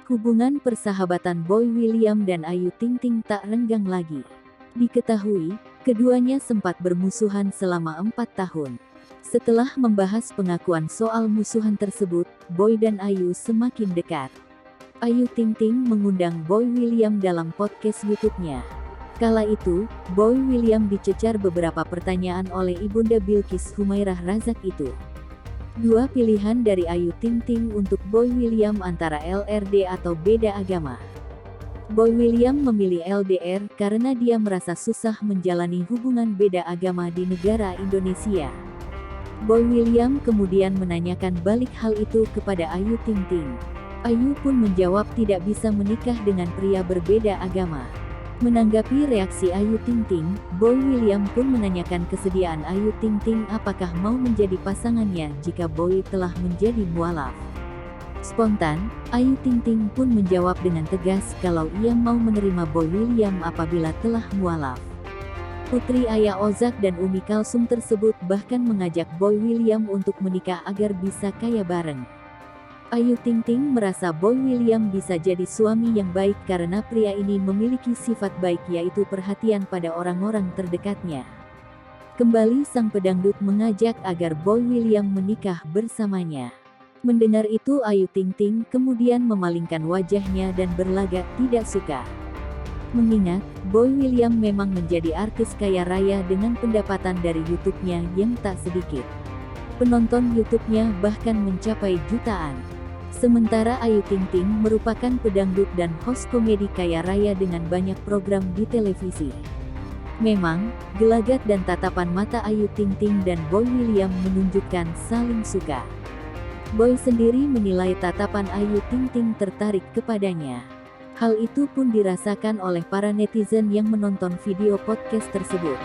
Hubungan persahabatan Boy William dan Ayu Ting Ting tak renggang lagi. Diketahui, keduanya sempat bermusuhan selama 4 tahun. Setelah membahas pengakuan soal musuhan tersebut, Boy dan Ayu semakin dekat. Ayu Ting Ting mengundang Boy William dalam podcast YouTube-nya. Kala itu, Boy William dicecar beberapa pertanyaan oleh Ibunda Bilqis Humairah Razak itu. Dua pilihan dari Ayu Ting Ting untuk Boy William antara LDR atau beda agama. Boy William memilih LDR karena dia merasa susah menjalani hubungan beda agama di negara Indonesia. Boy William kemudian menanyakan balik hal itu kepada Ayu Ting Ting. Ayu pun menjawab tidak bisa menikah dengan pria berbeda agama. Menanggapi reaksi Ayu Ting Ting, Boy William pun menanyakan kesediaan Ayu Ting Ting apakah mau menjadi pasangannya jika Boy telah menjadi mualaf. Spontan, Ayu Ting Ting pun menjawab dengan tegas kalau ia mau menerima Boy William apabila telah mualaf. Putri Aya Ozak dan Umi Kalsum tersebut bahkan mengajak Boy William untuk menikah agar bisa kaya bareng. Ayu Ting Ting merasa Boy William bisa jadi suami yang baik karena pria ini memiliki sifat baik yaitu perhatian pada orang-orang terdekatnya. Kembali sang pedangdut mengajak agar Boy William menikah bersamanya. Mendengar itu Ayu Ting Ting kemudian memalingkan wajahnya dan berlagak tidak suka. Mengingat, Boy William memang menjadi artis kaya raya dengan pendapatan dari YouTube-nya yang tak sedikit. Penonton YouTube-nya bahkan mencapai jutaan. Sementara Ayu Ting Ting merupakan pedangdut dan host komedi kaya raya dengan banyak program di televisi. Memang, gelagat dan tatapan mata Ayu Ting Ting dan Boy William menunjukkan saling suka. Boy sendiri menilai tatapan Ayu Ting Ting tertarik kepadanya. Hal itu pun dirasakan oleh para netizen yang menonton video podcast tersebut.